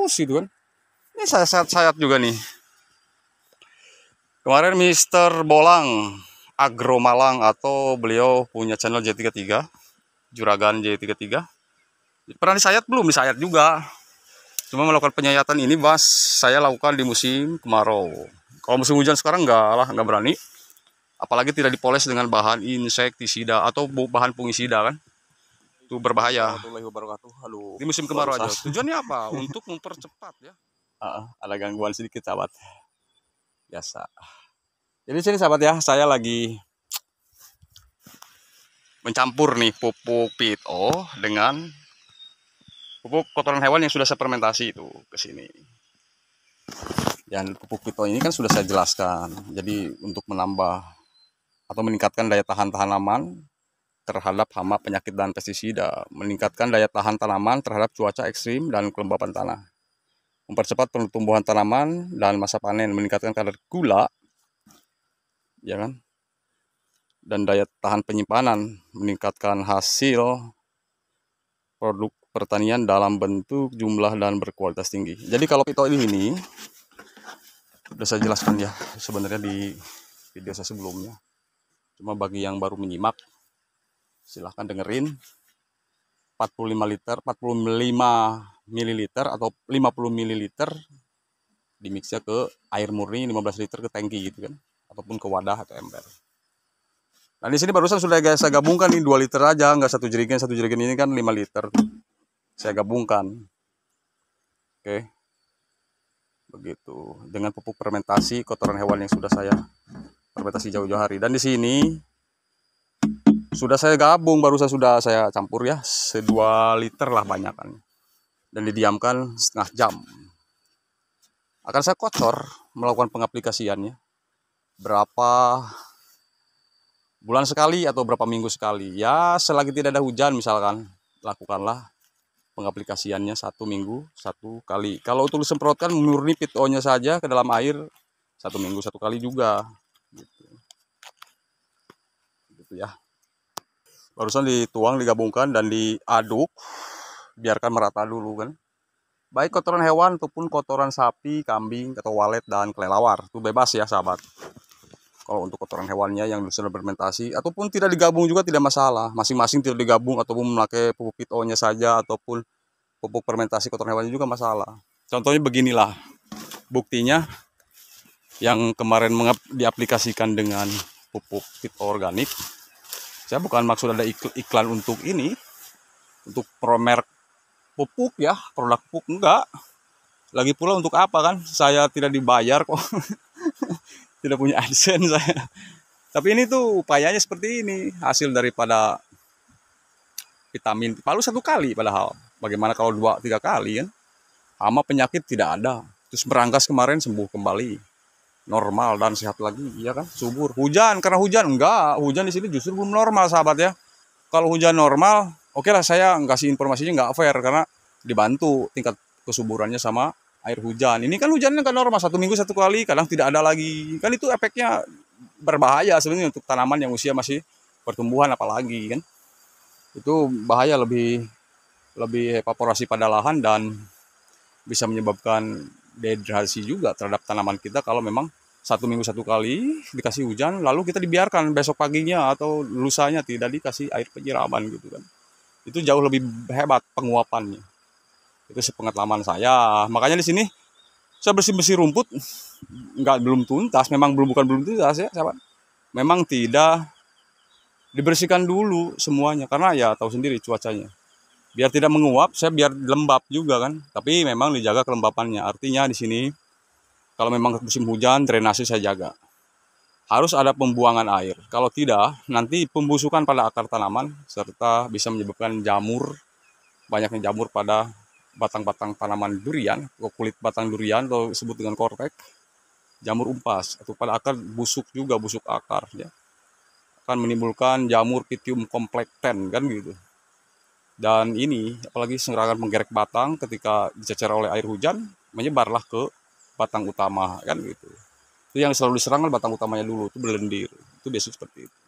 terus gitu kan. Ini saya sayat-sayat juga nih. Kemarin Mister Bolang Agro Malang, atau beliau punya channel J33, Juragan J33. Pernah disayat belum? Disayat juga. Cuma melakukan penyayatan ini saya lakukan di musim kemarau. Kalau musim hujan sekarang nggak berani. Apalagi tidak dipoles dengan bahan insektisida atau bahan fungisida kan. Itu berbahaya. Di musim kemarau aja. Tujuannya apa? Untuk mempercepat ya. Ada gangguan sedikit sahabat. Biasa. Jadi sini sahabat ya, saya lagi mencampur nih pupuk pito dengan pupuk kotoran hewan yang sudah saya fermentasi itu ke sini. Dan pupuk pito ini kan sudah saya jelaskan. Jadi untuk menambah atau meningkatkan daya tahan tanaman terhadap hama, penyakit, dan pestisida, meningkatkan daya tahan tanaman terhadap cuaca ekstrim dan kelembapan tanah, mempercepat pertumbuhan tanaman dan masa panen, meningkatkan kadar gula, ya kan, dan daya tahan penyimpanan, meningkatkan hasil produk pertanian dalam bentuk, jumlah, dan berkualitas tinggi. Jadi kalau pito ini sudah saya jelaskan ya sebenarnya di video saya sebelumnya. Cuma bagi yang baru menyimak, silahkan dengerin. 45 ml atau 50 ml dimixnya ke air murni 15 liter ke tangki gitu kan, ataupun ke wadah atau ember. Nah di sini barusan sudah saya gabungkan nih 2 liter aja, nggak satu jerigen ini kan 5 liter. Saya gabungkan. Oke. Begitu dengan pupuk fermentasi kotoran hewan yang sudah saya fermentasi jauh-jauh hari. Dan di sini sudah saya gabung, sudah saya campur ya, 2 liter lah banyakan. Dan didiamkan setengah jam. Akan saya kocor melakukan pengaplikasiannya berapa bulan sekali atau berapa minggu sekali. Ya selagi tidak ada hujan misalkan, lakukanlah pengaplikasiannya 1 minggu 1 kali. Kalau untuk disemprotkan murni pitonya saja ke dalam air 1 minggu 1 kali juga. Gitu ya. Barusan dituang, digabungkan, dan diaduk, biarkan merata dulu kan. Baik kotoran hewan ataupun kotoran sapi, kambing, atau walet, dan kelelawar. Itu bebas ya sahabat. Kalau untuk kotoran hewannya yang sudah fermentasi ataupun tidak digabung juga tidak masalah. Masing-masing tidak digabung ataupun memakai pupuk pitonya saja ataupun pupuk fermentasi kotoran hewannya juga masalah. Contohnya beginilah. Buktinya yang kemarin diaplikasikan dengan pupuk pito organik. Saya bukan maksud ada iklan untuk ini, untuk promer pupuk ya, produk pupuk, enggak. Lagi pula untuk apa kan? Saya tidak dibayar kok. Tidak punya AdSense saya. Tapi ini tuh upayanya seperti ini, hasil daripada vitamin palu 1 kali padahal. Bagaimana kalau 2-3 kali kan? Hama penyakit tidak ada. Terus berangkas kemarin sembuh kembali. Normal dan sehat lagi, ya kan? Subur. Hujan, karena hujan enggak. Hujan di sini justru belum normal sahabat ya. Kalau hujan normal, oke lah saya kasih informasinya nggak fair karena dibantu tingkat kesuburannya sama air hujan. Ini kan hujannya nggak normal, 1 minggu 1 kali, kadang tidak ada lagi. Kan itu efeknya berbahaya sebenarnya untuk tanaman yang usia masih pertumbuhan apalagi kan. Itu bahaya, lebih evaporasi pada lahan dan bisa menyebabkan dehidrasi juga terhadap tanaman kita kalau memang 1 minggu 1 kali dikasih hujan, lalu kita dibiarkan besok paginya atau lusanya tidak dikasih air penyiraman gitu kan. Itu jauh lebih hebat penguapannya. Itu sepengetahuan saya. Makanya di sini saya bersih-bersih rumput belum tuntas, memang belum tuntas ya, sahabat. Memang tidak dibersihkan dulu semuanya karena ya tahu sendiri cuacanya. Biar tidak menguap, saya biar lembab juga kan. Tapi memang dijaga kelembapannya. Artinya di sini kalau memang musim hujan, drainase saya jaga. Harus ada pembuangan air. Kalau tidak, nanti pembusukan pada akar tanaman serta bisa menyebabkan jamur, banyaknya jamur pada batang-batang tanaman durian, atau kulit batang durian atau disebut dengan kortek, jamur umpas, atau pada akar busuk juga, busuk akar ya. Akan menimbulkan jamur Pythium complex 10 kan gitu. Dan ini apalagi serangan menggerek batang ketika dicecer oleh air hujan, menyebarlah ke batang utama kan gitu. Itu yang selalu diserang batang utamanya dulu, itu berlendir. Itu biasa seperti itu.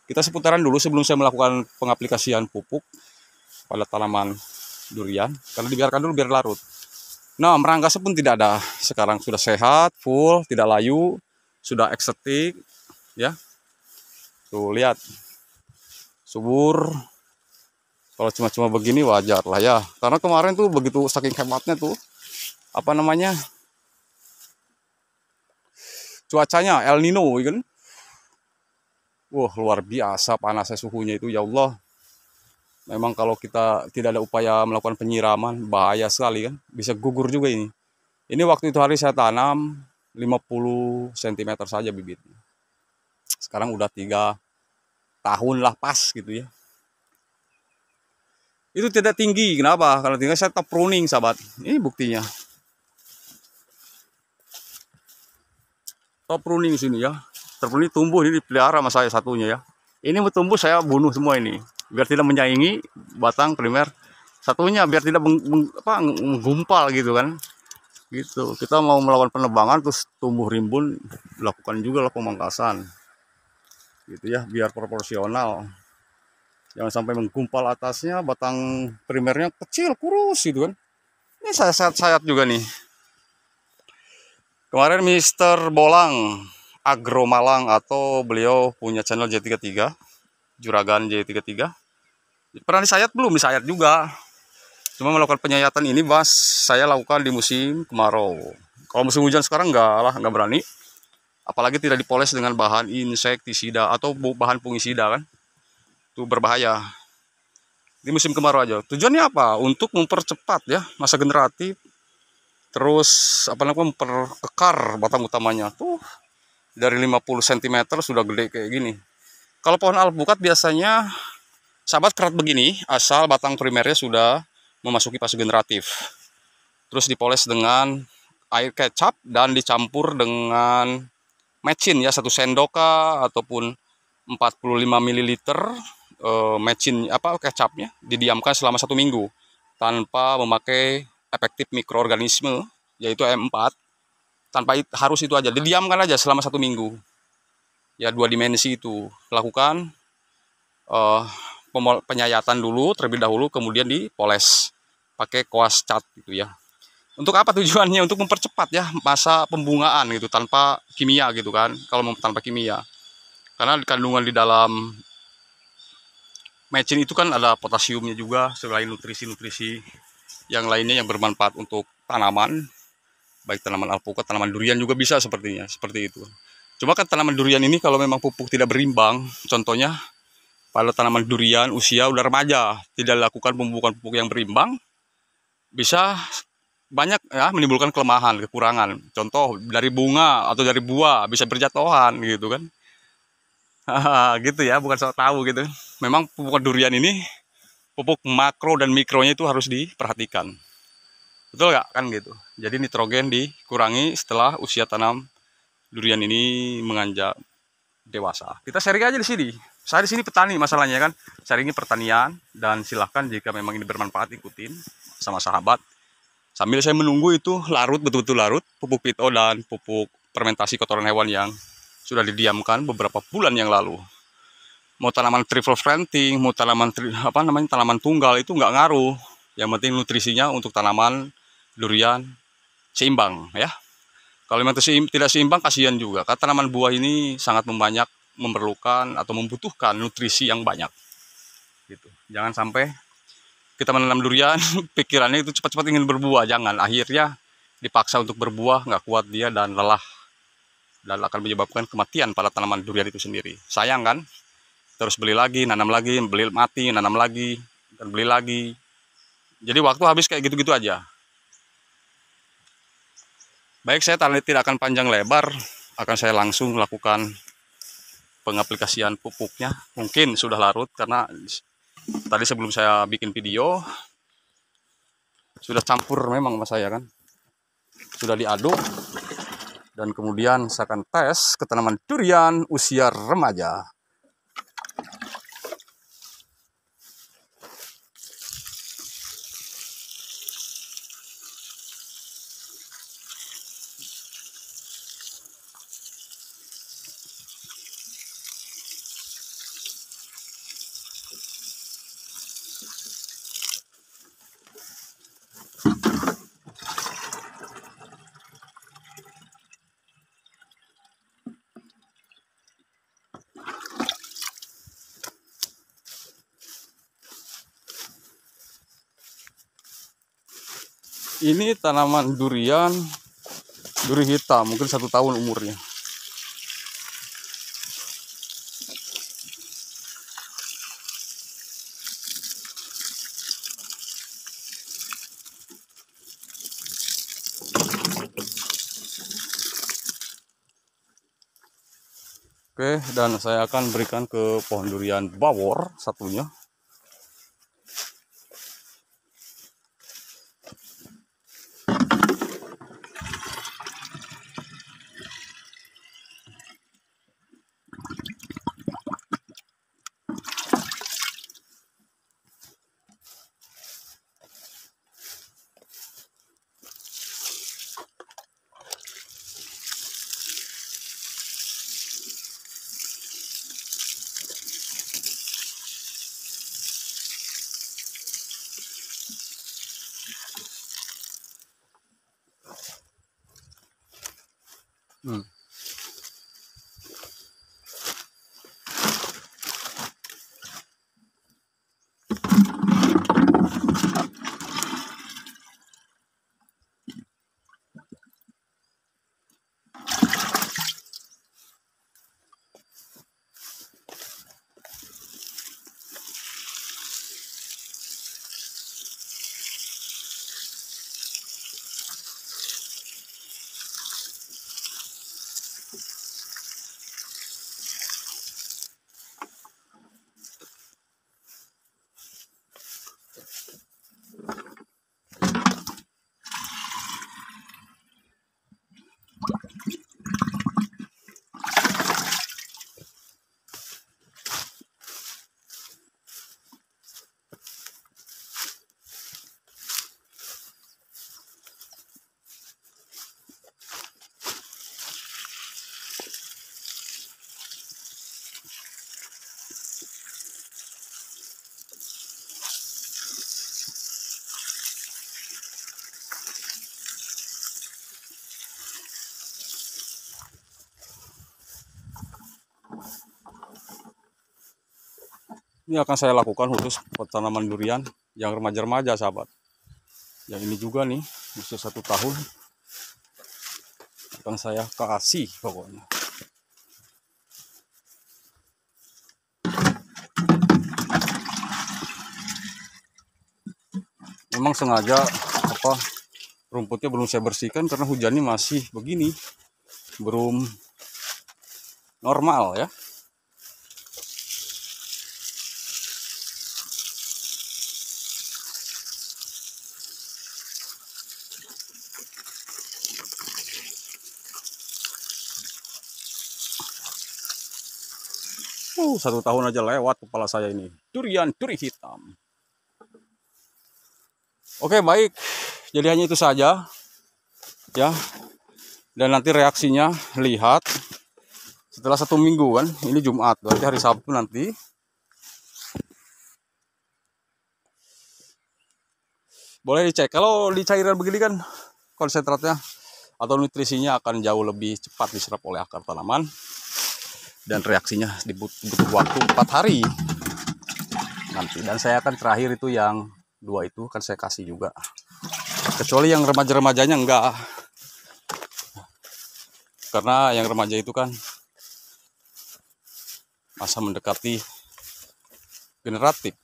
Kita seputaran dulu sebelum saya melakukan pengaplikasian pupuk pada tanaman durian, karena dibiarkan dulu biar larut. Nah, merangkasnya pun tidak ada. Sekarang sudah sehat, full, tidak layu, sudah estetik, ya. Tuh, lihat. Subur. Kalau cuma-cuma begini wajar lah ya. Karena kemarin tuh begitu saking hebatnya tuh, apa namanya, cuacanya El Nino, kan? Wah, luar biasa panasnya suhunya itu, ya Allah. Memang kalau kita tidak ada upaya melakukan penyiraman, bahaya sekali kan. Bisa gugur juga ini. Ini waktu itu hari saya tanam 50 cm saja bibitnya. Sekarang udah 3 tahun lah pas gitu ya. Itu tidak tinggi, kenapa? Kalau tinggi saya tetap pruning, sahabat. Ini buktinya. Top pruning sini ya. Terpruning tumbuh ini dipelihara sama saya satunya ya. Ini mau tumbuh saya bunuh semua ini. Biar tidak menyaingi batang primer satunya, biar tidak menggumpal gitu kan. Gitu. Kita mau melakukan penebangan terus tumbuh rimbun, lakukan juga lah pemangkasan. Gitu ya, biar proporsional. Jangan sampai menggumpal atasnya, batang primernya kecil, kurus gitu kan. Ini saya sayat-sayat juga nih. Kemarin Mister Bolang Agro Malang, atau beliau punya channel J33, Juragan J33. Pernah disayat belum? Disayat juga. Cuma melakukan penyayatan ini Mas, saya lakukan di musim kemarau. Kalau musim hujan sekarang nggak berani. Apalagi tidak dipoles dengan bahan insektisida atau bahan fungisida kan. Itu berbahaya. Di musim kemarau aja. Tujuannya apa? Untuk mempercepat ya masa generatif. Terus memperkekar batang utamanya. Tuh dari 50 cm sudah gede kayak gini. Kalau pohon alpukat biasanya sahabat kerat begini, asal batang primernya sudah memasuki fase generatif. Terus dipoles dengan air kecap dan dicampur dengan mecin ya, 1 sendok ataupun 45 ml mecin kecapnya, didiamkan selama 1 minggu tanpa memakai efektif mikroorganisme yaitu M4. Tanpa harus itu aja, didiamkan aja selama 1 minggu ya, 2 dimensi itu lakukan penyayatan dulu terlebih dahulu, kemudian dipoles pakai kuas cat gitu ya. Untuk apa tujuannya? Untuk mempercepat ya masa pembungaan gitu, tanpa kimia gitu kan. Kalau mau tanpa kimia, karena kandungan di dalam mecin itu kan ada potasiumnya juga, selain nutrisi-nutrisi yang lainnya yang bermanfaat untuk tanaman, baik tanaman alpukat, tanaman durian juga bisa sepertinya, seperti itu. Cuma kan tanaman durian ini kalau memang pupuk tidak berimbang, contohnya pada tanaman durian usia udah remaja, tidak lakukan pupuk yang berimbang, bisa banyak ya menimbulkan kelemahan, kekurangan. Contoh dari bunga atau dari buah bisa berjatuhan gitu kan. Gitu ya, bukan sok tahu gitu. Memang pupuk durian ini, pupuk makro dan mikronya itu harus diperhatikan. Betul nggak kan gitu. Jadi nitrogen dikurangi setelah usia tanam durian ini menganjak dewasa. Kita sharing aja di sini. Saya di sini petani masalahnya kan. Sharing ini pertanian, dan silahkan jika memang ini bermanfaat ikutin sama sahabat. Sambil saya menunggu itu larut, betul-betul larut pupuk pito dan pupuk fermentasi kotoran hewan yang sudah didiamkan beberapa bulan yang lalu. Mau tanaman triple planting, mau tanaman tanaman tunggal itu nggak ngaruh. Yang penting nutrisinya untuk tanaman durian seimbang ya. Kalau memang tidak seimbang kasihan juga. Karena tanaman buah ini sangat memerlukan atau membutuhkan nutrisi yang banyak. Gitu. Jangan sampai kita menanam durian, pikirannya itu cepat-cepat ingin berbuah. Jangan, akhirnya dipaksa untuk berbuah, nggak kuat dia dan lelah. Dan akan menyebabkan kematian pada tanaman durian itu sendiri. Sayang kan? Terus beli lagi, nanam lagi, beli mati, nanam lagi, dan beli lagi. Jadi waktu habis kayak gitu-gitu aja. Baik, saya tidak akan panjang lebar, akan saya langsung lakukan pengaplikasian pupuknya. Mungkin sudah larut karena tadi sebelum saya bikin video sudah campur memang sama saya kan. Sudah diaduk, dan kemudian saya akan tes ke tanaman durian usia remaja. Ini tanaman durian, duri hitam, mungkin 1 tahun umurnya. Oke, dan saya akan berikan ke pohon durian bawor satunya. Hmm. Ini akan saya lakukan khusus buat tanaman durian yang remaja-remaja, sahabat. Yang ini juga nih, usia 1 tahun. Akan saya kasih pokoknya. Memang sengaja rumputnya belum saya bersihkan karena hujannya masih begini, belum normal ya. Satu tahun aja lewat kepala saya ini. Durian duri hitam. Oke, baik. Jadi hanya itu saja ya. Dan nanti reaksinya lihat setelah 1 minggu kan. Ini Jumat, berarti hari Sabtu nanti. Boleh dicek. Kalau di cairan begini kan konsentratnya atau nutrisinya akan jauh lebih cepat diserap oleh akar tanaman. Dan reaksinya butuh waktu 4 hari nanti. Dan saya akan terakhir itu yang 2 itu kan saya kasih juga. Kecuali yang remaja-remajanya enggak. Karena yang remaja itu kan masa mendekati generatif.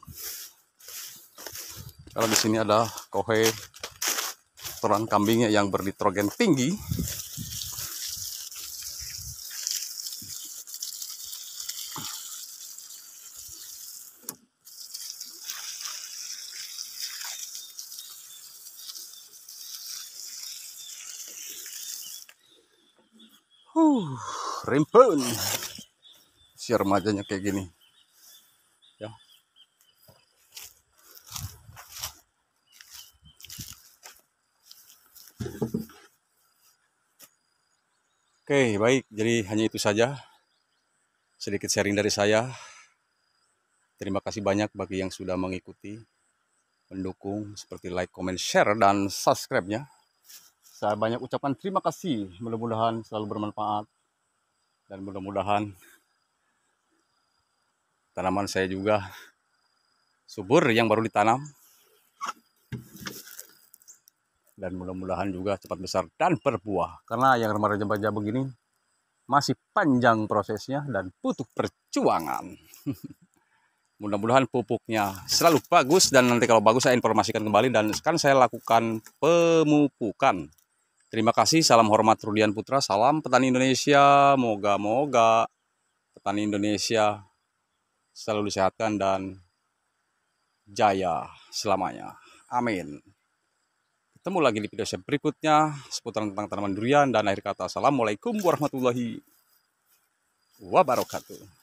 Kalau di sini ada kohe kotoran kambingnya yang bernitrogen tinggi. Rimpun. Si remajanya kayak gini. Ya. Oke, baik. Jadi hanya itu saja. Sedikit sharing dari saya. Terima kasih banyak bagi yang sudah mengikuti, mendukung, seperti like, comment, share, dan subscribe-nya. Saya banyak ucapkan terima kasih. Mudah-mudahan selalu bermanfaat. Dan mudah-mudahan tanaman saya juga subur yang baru ditanam. dan mudah-mudahan juga cepat besar dan berbuah. Karena yang remaja-remaja begini masih panjang prosesnya dan butuh perjuangan. Mudah-mudahan pupuknya selalu bagus, dan nanti kalau bagus saya informasikan kembali, dan kan saya lakukan pemupukan. Terima kasih, salam hormat Rudian Putra, salam petani Indonesia. Moga-moga petani Indonesia selalu disehatkan dan jaya selamanya. Amin. Ketemu lagi di video saya berikutnya seputar tentang tanaman durian, dan akhir kata assalamualaikum warahmatullahi wabarakatuh.